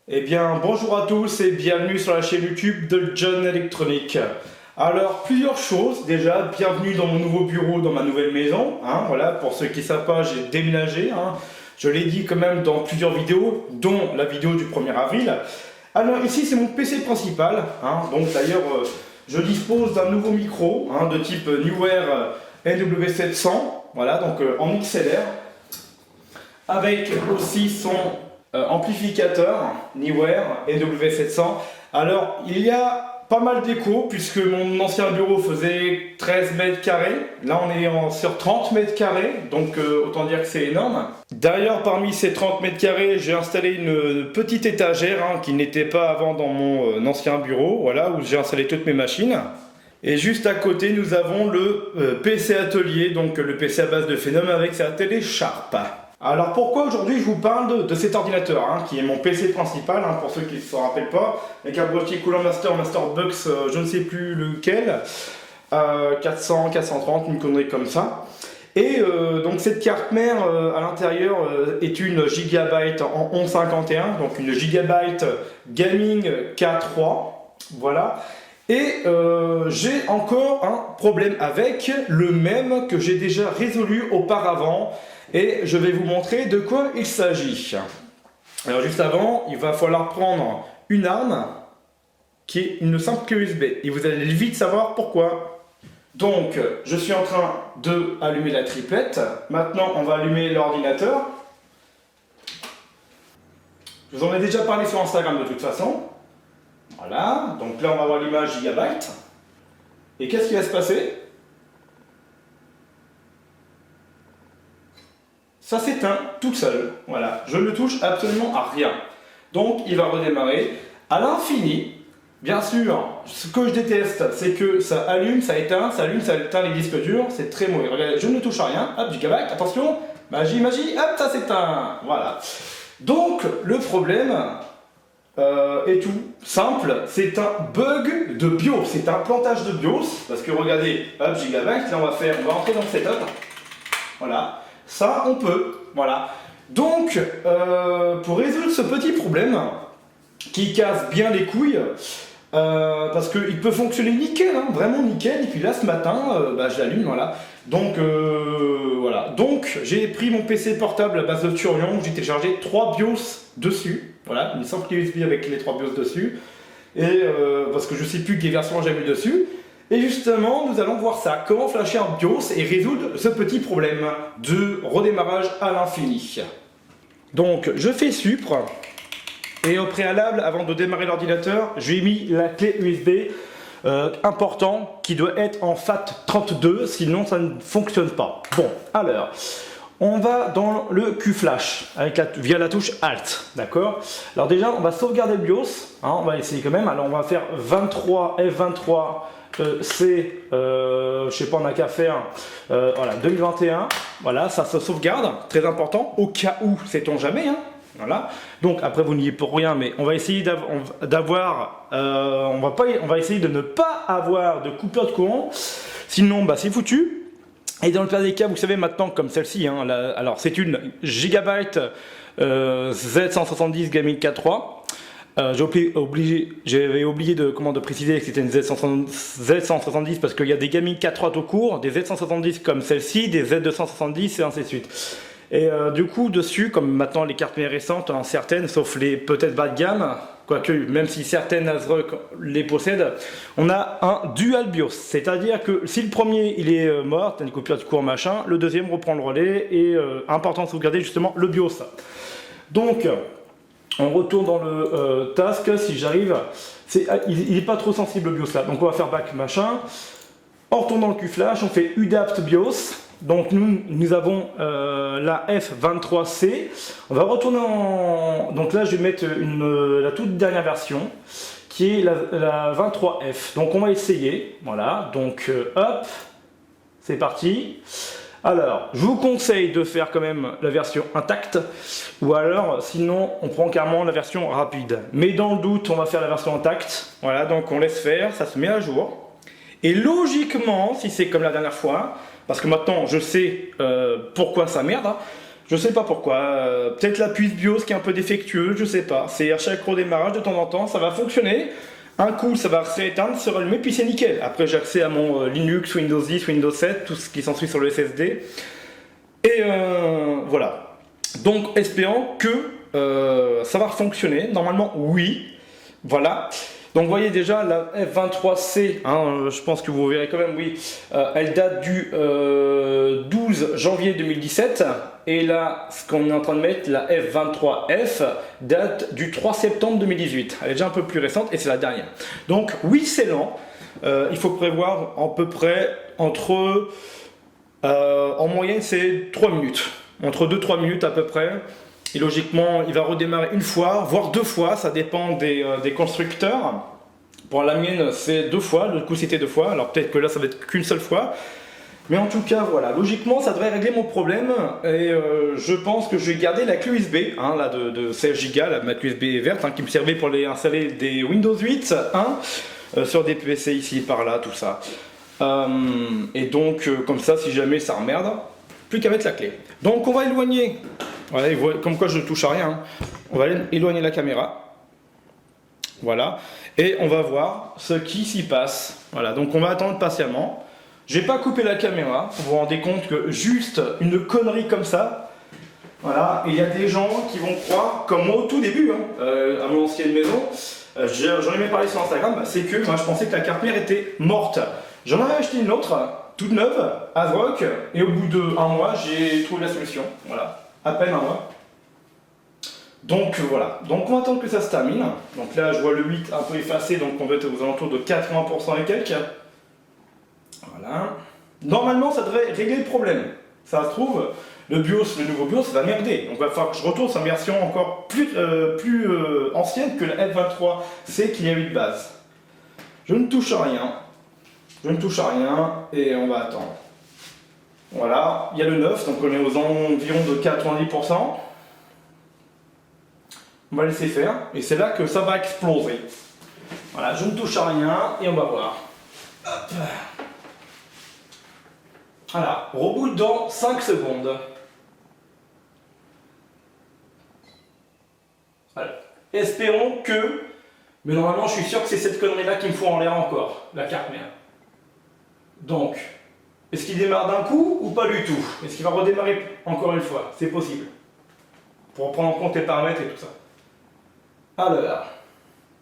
Eh bien, bonjour à tous et bienvenue sur la chaîne YouTube de John Electronic. Alors, plusieurs choses. Déjà, bienvenue dans mon nouveau bureau, dans ma nouvelle maison. Voilà, pour ceux qui ne savent pas, j'ai déménagé. Je l'ai dit quand même dans plusieurs vidéos, dont la vidéo du 1er avril. Alors, ici, c'est mon PC principal. Donc, d'ailleurs, je dispose d'un nouveau micro de type Neewer NW700. Voilà, donc en XLR. Avec aussi son amplificateur Neewer NW700. Alors il y a pas mal d'écho puisque mon ancien bureau faisait 13 mètres carrés. Là on est sur 30 mètres carrés, donc autant dire que c'est énorme. D'ailleurs parmi ces 30 mètres carrés j'ai installé une petite étagère qui n'était pas avant dans mon ancien bureau, voilà, où j'ai installé toutes mes machines. Et juste à côté nous avons le PC atelier, donc le PC à base de Phenom avec sa télé Sharp. Alors pourquoi aujourd'hui je vous parle de cet ordinateur qui est mon PC principal, pour ceux qui ne se rappellent pas, avec un boîtier Cooler Masterbox, je ne sais plus lequel, 400, 430, une connerie comme ça. Et donc cette carte mère à l'intérieur est une Gigabyte en 1151, donc une Gigabyte Gaming K3, voilà. Et j'ai encore un problème avec le même que j'ai déjà résolu auparavant. Et je vais vous montrer de quoi il s'agit. Alors juste avant, il va falloir prendre une arme qui est une simple clé USB. Et vous allez vite savoir pourquoi. Donc, je suis en train de allumer la triplette. Maintenant, on va allumer l'ordinateur. Je vous en ai déjà parlé sur Instagram de toute façon. Voilà, donc là on va voir l'image Gigabyte. Et qu'est-ce qui va se passer ? Ça s'éteint tout seul, voilà, je ne touche absolument à rien. Donc il va redémarrer à l'infini. Bien sûr, ce que je déteste, c'est que ça allume, ça éteint les disques durs, c'est très mauvais. Regardez, je ne touche à rien, hop, Gigabyte, attention, magie, magie, hop, ça s'éteint, voilà. Donc le problème est tout simple, c'est un bug de BIOS, c'est un plantage de BIOS, parce que regardez, hop, Gigabyte, là on va rentrer dans le setup, voilà. Ça, on peut, voilà. Donc, pour résoudre ce petit problème, qui casse bien les couilles, parce qu'il peut fonctionner nickel, vraiment nickel, et puis là, ce matin, je l'allume, voilà. Donc, voilà. Donc, j'ai pris mon PC portable à base de Turion, j'ai téléchargé 3 BIOS dessus, voilà, une simple clé USB avec les 3 BIOS dessus, et parce que je sais plus quelle version j'ai mis dessus. Et justement, nous allons voir ça, comment flasher un BIOS et résoudre ce petit problème de redémarrage à l'infini. Donc, je fais supr, et au préalable, avant de démarrer l'ordinateur, je lui ai mis la clé USB important qui doit être en FAT32, sinon ça ne fonctionne pas. Bon, alors, on va dans le QFlash via la touche Alt, d'accord. Alors déjà, on va sauvegarder le BIOS, on va essayer quand même. Alors on va faire 23 F23 je sais pas, on n'a qu'à faire voilà, 2021, voilà, ça se sauvegarde, très important, au cas où, sait-on jamais, voilà. Donc après vous n'y êtes pour rien, mais on va essayer d'avoir, on va essayer de ne pas avoir de coupure de courant, sinon c'est foutu. Et dans le pire des cas, vous savez maintenant, comme celle-ci, alors c'est une Gigabyte Z170 Gaming K3. J'avais oublié de préciser que c'était une Z170 parce qu'il y a des Gaming K3 tout court, des Z170 comme celle-ci, des Z270 et ainsi de suite. Et du coup dessus, comme maintenant les cartes mères récentes, certaines, sauf les peut-être bas de gamme, quoique même si certaines ASRock les possèdent, on a un dual BIOS, c'est-à-dire que si le premier il est mort, t'as une coupure de courant machin, le deuxième reprend le relais et important de sauvegarder justement le BIOS. Donc on retourne dans le task, si j'arrive, il n'est pas trop sensible le BIOS là, donc on va faire back machin, on retourne dans le QFlash, on fait udapt BIOS, donc nous avons la F23C, on va retourner donc là je vais mettre la toute dernière version, qui est la 23F, donc on va essayer, voilà, donc hop, c'est parti. Alors, je vous conseille de faire quand même la version intacte, ou alors, sinon, on prend carrément la version rapide. Mais dans le doute, on va faire la version intacte. Voilà, donc on laisse faire, ça se met à jour. Et logiquement, si c'est comme la dernière fois, parce que maintenant je sais pourquoi ça merde, Je sais pas pourquoi, peut-être la puce BIOS qui est un peu défectueuse, je sais pas. C'est à chaque redémarrage de temps en temps, ça va fonctionner. Un coup, ça va se rééteindre, se rallumer, puis c'est nickel. Après, j'ai accès à mon Linux, Windows 10, Windows 7, tout ce qui s'ensuit sur le SSD. Et voilà. Donc, espérons que ça va fonctionner. Normalement, oui. Voilà. Donc, vous voyez déjà la F23C, hein, je pense que vous verrez quand même, oui. Elle date du 12 janvier 2017. Et là, ce qu'on est en train de mettre, la F23F, date du 3 septembre 2018. Elle est déjà un peu plus récente et c'est la dernière. Donc, oui, c'est lent. Il faut prévoir à peu près entre... en moyenne, c'est 3 minutes. Entre 2-3 minutes à peu près. Et logiquement, il va redémarrer une fois, voire 2 fois. Ça dépend des constructeurs. Pour la mienne, c'est 2 fois. Le coup, c'était 2 fois. Alors peut-être que là, ça va être qu'une seule fois. Mais en tout cas, voilà. Logiquement, ça devrait régler mon problème. Et je pense que je vais garder la clé USB, hein, là, de 16 Go, ma clé USB verte, hein, qui me servait pour les installer des Windows 8, hein, sur des PC ici, par là, tout ça. Et donc, comme ça, si jamais ça emmerde, plus qu'à mettre la clé. Donc, on va éloigner. Voilà, comme quoi je ne touche à rien. Hein. On va éloigner la caméra. Voilà. Et on va voir ce qui s'y passe. Voilà. Donc, on va attendre patiemment. Je n'ai pas coupé la caméra. Vous vous rendez compte que juste une connerie comme ça. Voilà. Et il y a des gens qui vont croire, comme moi au tout début, hein, à mon ancienne maison. J'en ai même parlé sur Instagram. C'est que moi, je pensais que la carte mère était morte. J'en avais acheté une autre, toute neuve, à Vroc, et au bout d'1 mois, j'ai trouvé la solution. Voilà, à peine 1 mois. Donc voilà, donc on va attendre que ça se termine. Donc là, je vois le 8 un peu effacé, donc on va être aux alentours de 80% et quelques. Voilà. Normalement, ça devrait régler le problème. Ça se trouve, le BIOS, le nouveau BIOS, va merder. Donc il va falloir que je retourne sur une version encore plus ancienne que la F23C qu'il y a eu de base. Je ne touche à rien. Je ne touche à rien et on va attendre. Voilà, il y a le 9, donc on est aux environs de 90%. On va laisser faire et c'est là que ça va exploser. Voilà, je ne touche à rien et on va voir. Hop. Voilà, reboot dans 5 secondes. Voilà. Espérons que... Mais normalement, je suis sûr que c'est cette connerie-là qui me fout en l'air encore, la carte mère. Donc, est-ce qu'il démarre d'un coup ou pas du tout? Est-ce qu'il va redémarrer encore une fois? C'est possible. Pour prendre en compte les paramètres et tout ça. Alors,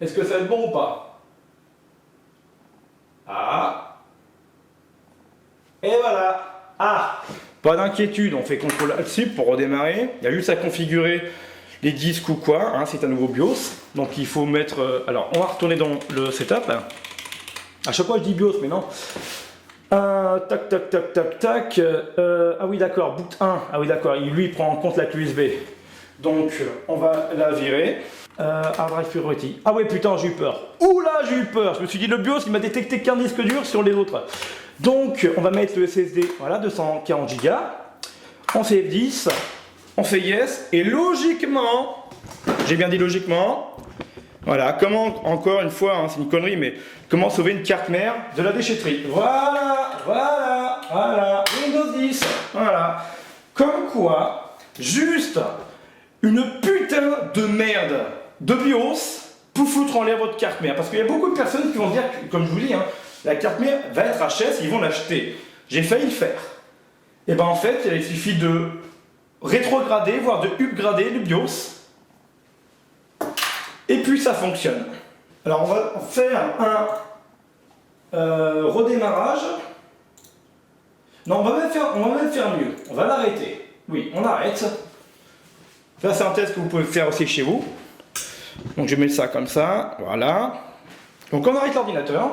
est-ce que ça va être bon ou pas? Ah. Et voilà. Ah. Pas d'inquiétude, on fait contrôle là-dessus pour redémarrer. Il y a juste à configurer les disques ou quoi, hein, c'est un nouveau BIOS. Donc il faut mettre... alors, on va retourner dans le setup. Là. À chaque fois, je dis BIOS, mais non. Tac, tac, tac, tac, tac. Ah oui, d'accord, boot 1. Ah oui, d'accord, lui, il prend en compte la clé USB. Donc, on va la virer. Hard drive priority. Ah ouais, putain, j'ai eu peur. Oula, j'ai eu peur. Je me suis dit, le BIOS, il m'a détecté qu'un disque dur sur les autres. Donc, on va mettre le SSD, voilà, 240 Go. On fait F10. On fait Yes. Et logiquement, j'ai bien dit logiquement, voilà, comment, encore une fois, hein, c'est une connerie, mais comment sauver une carte mère de la déchetterie. Voilà, voilà, voilà, Windows 10, voilà. Comme quoi, juste une putain de merde de BIOS pour foutre en l'air votre carte mère. Parce qu'il y a beaucoup de personnes qui vont dire, comme je vous dis, hein, la carte mère va être HS, ils vont l'acheter. J'ai failli le faire. Et ben en fait, il suffit de rétrograder, voire de upgrader le BIOS. Et puis ça fonctionne. Alors on va faire un redémarrage. Non, on va même faire mieux. On va l'arrêter. Oui, on arrête. Ça c'est un test que vous pouvez faire aussi chez vous. Donc je mets ça comme ça, voilà. Donc on arrête l'ordinateur.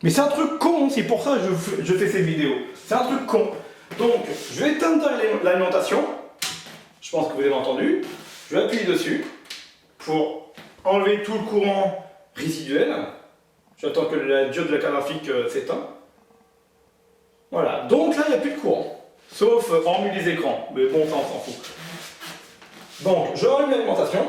Mais c'est un truc con, c'est pour ça que je fais ces vidéos. C'est un truc con. Donc je vais éteindre l'alimentation. Je pense que vous avez entendu. Je vais appuyer dessus pour enlever tout le courant résiduel. J'attends que la diode de la carte graphique s'éteint. Voilà, donc là il n'y a plus de courant. Sauf hormis les écrans. Mais bon, ça on s'en fout. Donc je rallume l'alimentation.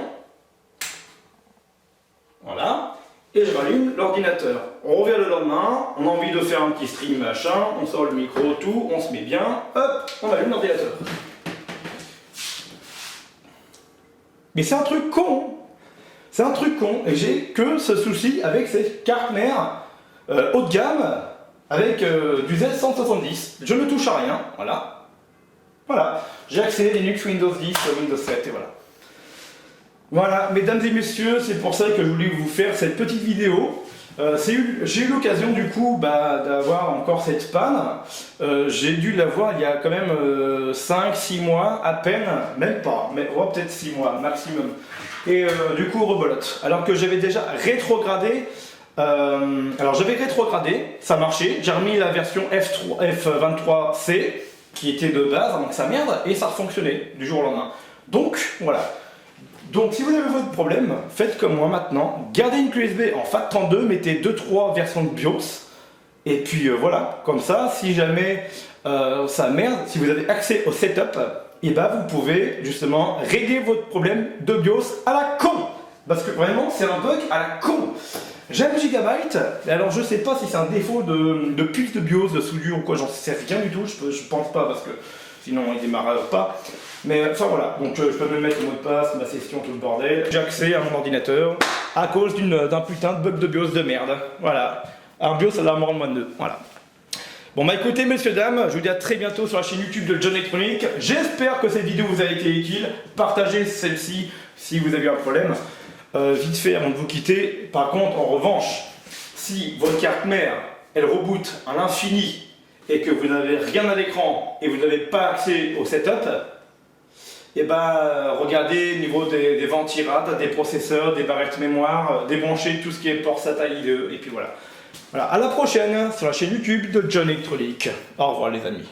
Voilà. Et je rallume l'ordinateur. On revient le lendemain, on a envie de faire un petit stream machin, on sort le micro, tout, on se met bien, hop, on allume l'ordinateur. Mais c'est un truc con. C'est un truc con. Et j'ai que ce souci avec cette carte mère haut de gamme avec du Z170. Je ne touche à rien. Voilà. Voilà. J'ai accès Linux, Windows 10, Windows 7 et voilà. Voilà, mesdames et messieurs, c'est pour ça que je voulais vous faire cette petite vidéo. J'ai eu l'occasion du coup d'avoir encore cette panne. J'ai dû l'avoir il y a quand même 5-6 mois à peine, même pas, mais peut-être 6 mois maximum. Et du coup rebelote. Alors que j'avais déjà rétrogradé. J'avais rétrogradé, ça marchait. J'ai remis la version F23C qui était de base, donc ça merde, et ça fonctionnait du jour au lendemain. Donc voilà. Donc si vous avez votre problème, faites comme moi maintenant, gardez une clé USB en FAT32, mettez 2-3 versions de BIOS, et puis voilà, comme ça, si jamais ça merde, si vous avez accès au setup, et vous pouvez justement régler votre problème de BIOS à la con. Parce que vraiment, c'est un bug à la con. J'ai un Gigabyte, alors je sais pas si c'est un défaut de puce de BIOS, de soudure ou quoi, j'en sais rien du tout, je pense pas parce que sinon il démarre pas. Mais enfin voilà, donc je peux me mettre le mot de passe, ma session, tout le bordel. J'ai accès à mon ordinateur à cause d'un putain de bug de BIOS de merde. Voilà. Un BIOS à la mort de moins de 2. Voilà. Bon écoutez messieurs, dames, je vous dis à très bientôt sur la chaîne YouTube de John Electronic. J'espère que cette vidéo vous a été utile. Partagez celle-ci si vous avez eu un problème. Vite fait avant de vous quitter. Par contre, en revanche, si votre carte mère, elle reboot à l'infini et que vous n'avez rien à l'écran et vous n'avez pas accès au setup, et regardez au niveau des ventirades, des processeurs, des barrettes mémoire, débranchez tout ce qui est port SATA I2 et puis voilà. Voilà, à la prochaine sur la chaîne YouTube de John Electronic. Au revoir les amis.